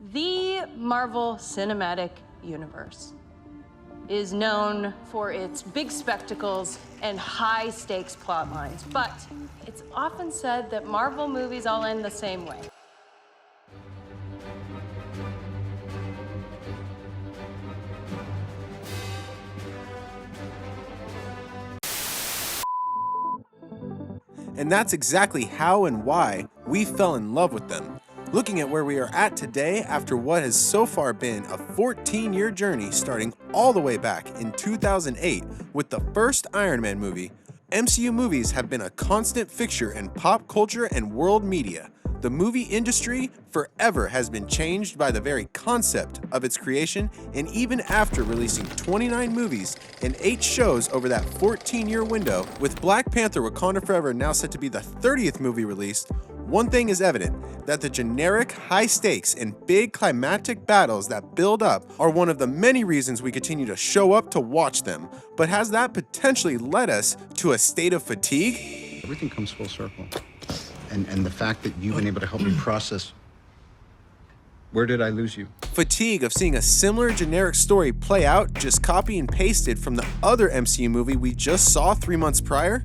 The Marvel Cinematic Universe is known for its big spectacles and high-stakes plot lines, but it's often said that Marvel movies all end the same way. And that's exactly how and why we fell in love with them. Looking at where we are at today after what has so far been a 14-year journey starting all the way back in 2008 with the first Iron Man movie, MCU movies have been a constant fixture in pop culture and world media. The movie industry forever has been changed by the very concept of its creation, and even after releasing 29 movies and 8 shows over that 14-year window, with Black Panther Wakanda Forever now set to be the 30th movie released, one thing is evident, that the generic high stakes and big climatic battles that build up are one of the many reasons we continue to show up to watch them. But has that potentially led us to a state of fatigue? Everything comes full circle. And the fact that you've been able to help me process, where did I lose you? Fatigue of seeing a similar generic story play out, just copy and pasted from the other MCU movie we just saw 3 months prior?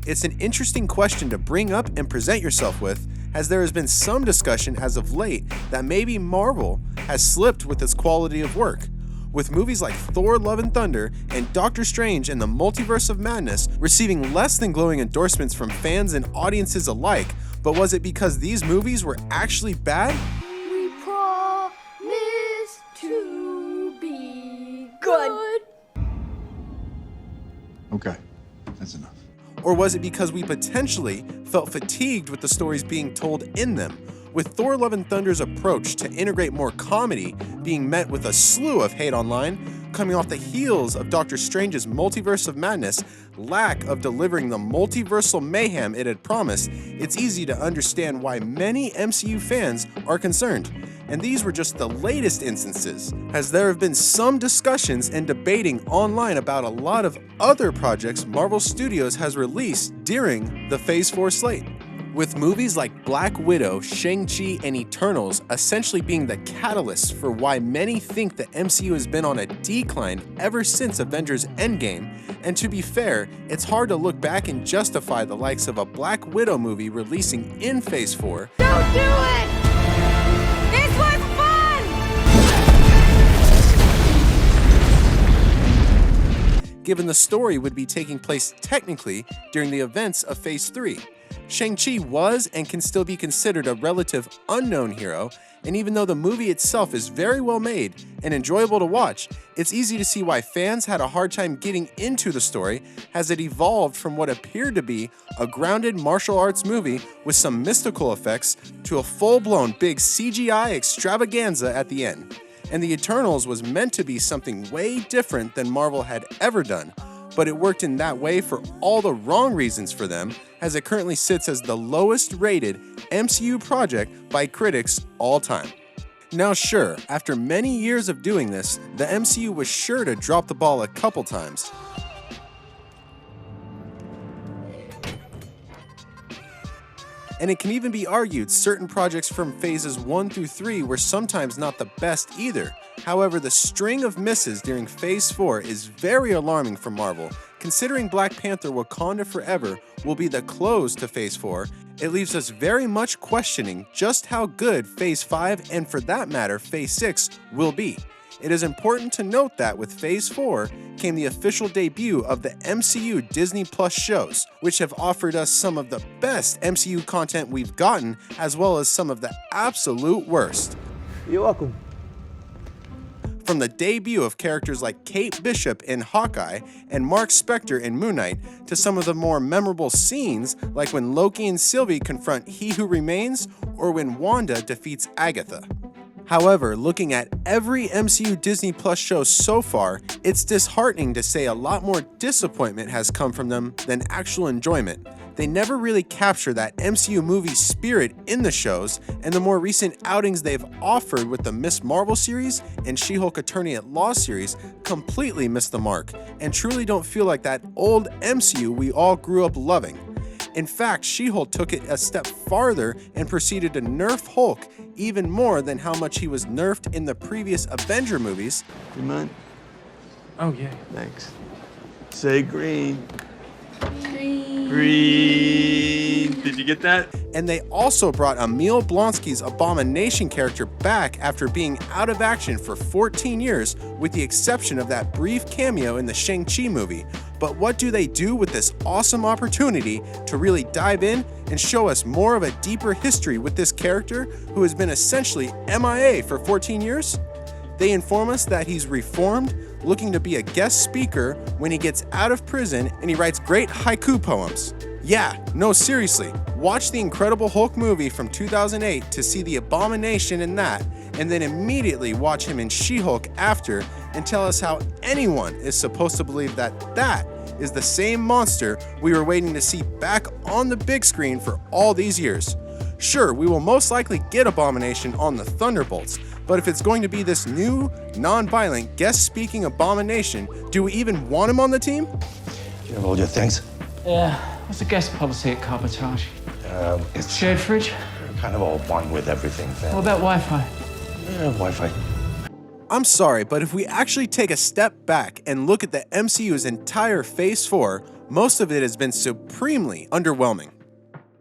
It's an interesting question to bring up and present yourself with, as there has been some discussion as of late that maybe Marvel has slipped with its quality of work. With movies like Thor Love and Thunder and Doctor Strange and the Multiverse of Madness receiving less than glowing endorsements from fans and audiences alike, but was it because these movies were actually bad? We promise to be good. Okay, that's enough. Or was it because we potentially felt fatigued with the stories being told in them, with Thor Love and Thunder's approach to integrate more comedy being met with a slew of hate online, coming off the heels of Doctor Strange's Multiverse of Madness' lack of delivering the multiversal mayhem it had promised? It's easy to understand why many MCU fans are concerned. And these were just the latest instances, as there have been some discussions and debating online about a lot of other projects Marvel Studios has released during the Phase 4 slate. With movies like Black Widow, Shang-Chi, and Eternals essentially being the catalyst for why many think the MCU has been on a decline ever since Avengers Endgame, and to be fair, it's hard to look back and justify the likes of a Black Widow movie releasing in Phase 4. Don't do it! This was fun! Given the story would be taking place technically during the events of Phase 3. Shang-Chi was and can still be considered a relative unknown hero, and even though the movie itself is very well made and enjoyable to watch, it's easy to see why fans had a hard time getting into the story, as it evolved from what appeared to be a grounded martial arts movie with some mystical effects to a full-blown big CGI extravaganza at the end. And the Eternals was meant to be something way different than Marvel had ever done, but it worked in that way for all the wrong reasons for them, as it currently sits as the lowest rated MCU project by critics all time. Now sure, after many years of doing this, the MCU was sure to drop the ball a couple times. And it can even be argued certain projects from phases 1 through 3 were sometimes not the best either. However, the string of misses during Phase 4 is very alarming for Marvel. Considering Black Panther Wakanda Forever will be the close to Phase 4, it leaves us very much questioning just how good Phase 5 and for that matter Phase 6 will be. It is important to note that with Phase 4 came the official debut of the MCU Disney Plus shows, which have offered us some of the best MCU content we've gotten, as well as some of the absolute worst. You're welcome. From the debut of characters like Kate Bishop in Hawkeye and Mark Spector in Moon Knight, to some of the more memorable scenes like when Loki and Sylvie confront He Who Remains, or when Wanda defeats Agatha. However, looking at every MCU Disney Plus show so far, it's disheartening to say a lot more disappointment has come from them than actual enjoyment. They never really capture that MCU movie spirit in the shows, and the more recent outings they've offered with the Ms. Marvel series and She-Hulk Attorney at Law series completely miss the mark, and truly don't feel like that old MCU we all grew up loving. In fact, She-Hulk took it a step farther and proceeded to nerf Hulk even more than how much he was nerfed in the previous Avenger movies. You mind? Oh, yeah. Thanks. Say green. Green. Green. Did you get that? And they also brought Emil Blonsky's Abomination character back after being out of action for 14 years, with the exception of that brief cameo in the Shang-Chi movie. But what do they do with this awesome opportunity to really dive in and show us more of a deeper history with this character who has been essentially MIA for 14 years? They inform us that he's reformed, looking to be a guest speaker when he gets out of prison, and he writes great haiku poems. Yeah, no, seriously, watch the Incredible Hulk movie from 2008 to see the Abomination in that, and then immediately watch him in She-Hulk after and tell us how anyone is supposed to believe that that is the same monster we were waiting to see back on the big screen for all these years. Sure, we will most likely get Abomination on the Thunderbolts, but if it's going to be this new, non-violent, guest-speaking Abomination, do we even want him on the team? Do you have all your things? Yeah. What's the guest policy at Carbotage? It's Shared fridge? kind of all one with everything, fam. What about Wi-Fi? Wi-Fi. I'm sorry, but if we actually take a step back and look at the MCU's entire Phase 4, most of it has been supremely underwhelming.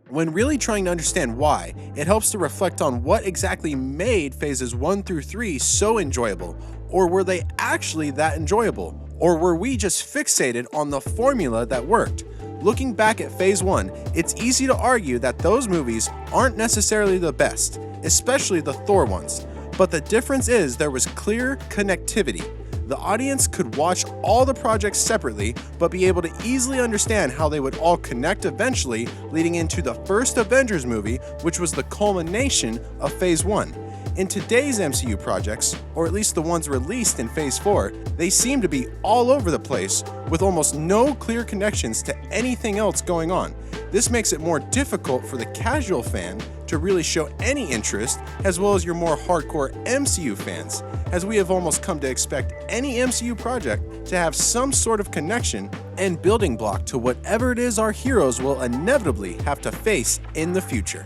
When really trying to understand why, it helps to reflect on what exactly made Phases 1 through 3 so enjoyable, or were they actually that enjoyable? Or were we just fixated on the formula that worked? Looking back at Phase 1, it's easy to argue that those movies aren't necessarily the best, especially the Thor ones. But the difference is there was clear connectivity. The audience could watch all the projects separately, but be able to easily understand how they would all connect eventually, leading into the first Avengers movie, which was the culmination of Phase 1. In today's MCU projects, or at least the ones released in Phase 4, they seem to be all over the place, with almost no clear connections to anything else going on. This makes it more difficult for the casual fan to really show any interest, as well as your more hardcore MCU fans, as we have almost come to expect any MCU project to have some sort of connection and building block to whatever it is our heroes will inevitably have to face in the future.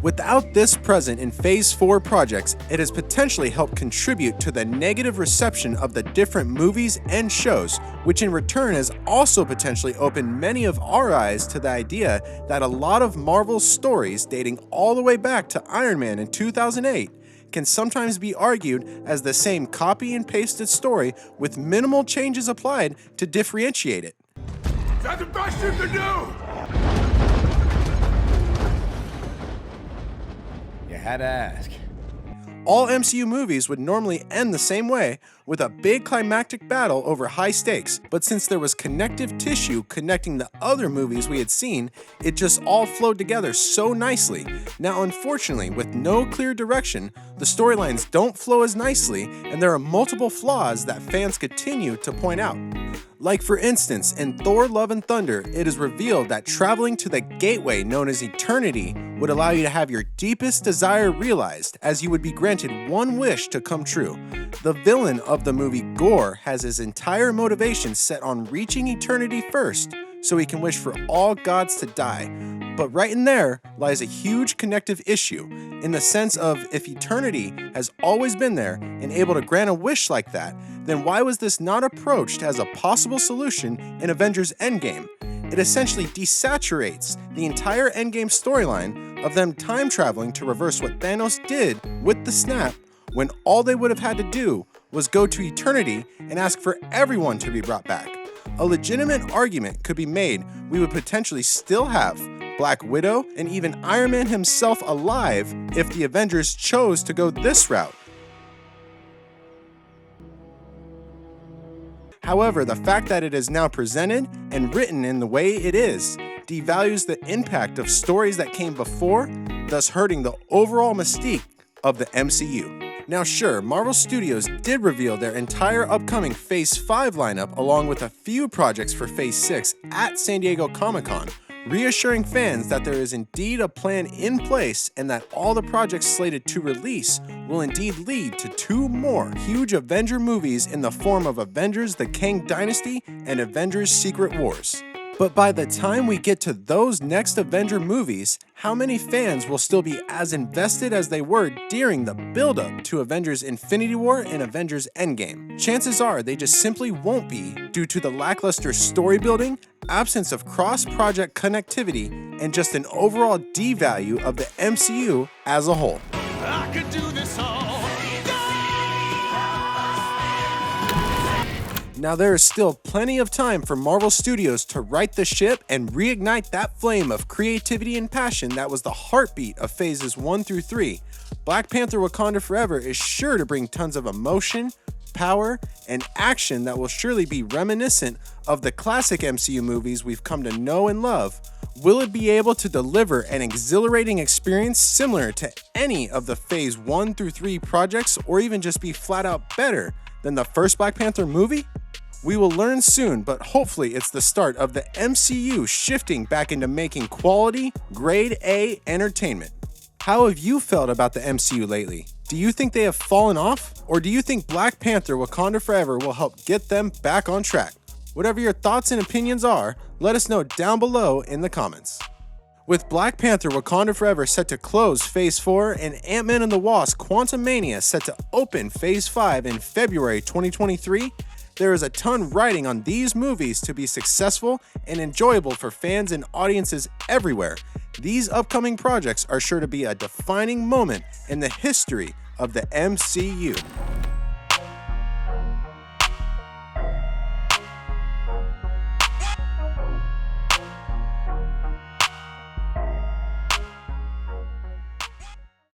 Without this present in Phase 4 projects, it has potentially helped contribute to the negative reception of the different movies and shows, which in return has also potentially opened many of our eyes to the idea that a lot of Marvel's stories dating all the way back to Iron Man in 2008 can sometimes be argued as the same copy and pasted story with minimal changes applied to differentiate it. That's the best you can do! You had to ask. All MCU movies would normally end the same way, with a big climactic battle over high stakes, but since there was connective tissue connecting the other movies we had seen, it just all flowed together so nicely. Now unfortunately, with no clear direction, the storylines don't flow as nicely, and there are multiple flaws that fans continue to point out. Like for instance, in Thor Love and Thunder, it is revealed that traveling to the gateway known as Eternity would allow you to have your deepest desire realized, as you would be granted one wish to come true. The villain of the movie, Gore, has his entire motivation set on reaching eternity first, so he can wish for all gods to die. But right in there lies a huge connective issue, in the sense of if eternity has always been there and able to grant a wish like that, then why was this not approached as a possible solution in Avengers Endgame? It essentially desaturates the entire Endgame storyline of them time traveling to reverse what Thanos did with the snap, when all they would have had to do was go to eternity and ask for everyone to be brought back. A legitimate argument could be made we would potentially still have Black Widow and even Iron Man himself alive if the Avengers chose to go this route. However, the fact that it is now presented and written in the way it is devalues the impact of stories that came before, thus hurting the overall mystique of the MCU. Now sure, Marvel Studios did reveal their entire upcoming Phase 5 lineup along with a few projects for Phase 6 at San Diego Comic-Con, reassuring fans that there is indeed a plan in place and that all the projects slated to release will indeed lead to 2 more huge Avenger movies in the form of Avengers: The Kang Dynasty and Avengers: Secret Wars. But by the time we get to those next Avenger movies, how many fans will still be as invested as they were during the build-up to Avengers Infinity War and Avengers Endgame? Chances are they just simply won't be due to the lackluster story building, absence of cross-project connectivity, and just an overall devalue of the MCU as a whole. I could do this all. Now there is still plenty of time for Marvel Studios to right the ship and reignite that flame of creativity and passion that was the heartbeat of phases 1 through 3. Black Panther Wakanda Forever is sure to bring tons of emotion, power, and action that will surely be reminiscent of the classic MCU movies we've come to know and love. Will it be able to deliver an exhilarating experience similar to any of the phase 1 through 3 projects, or even just be flat out better than the first Black Panther movie? We will learn soon, but hopefully it's the start of the MCU shifting back into making quality, grade A entertainment. How have you felt about the MCU lately? Do you think they have fallen off? Or do you think Black Panther Wakanda Forever will help get them back on track? Whatever your thoughts and opinions are, let us know down below in the comments. With Black Panther Wakanda Forever set to close Phase 4 and Ant-Man and the Wasp Quantumania set to open Phase 5 in February 2023, there is a ton riding on these movies to be successful and enjoyable for fans and audiences everywhere. These upcoming projects are sure to be a defining moment in the history of the MCU.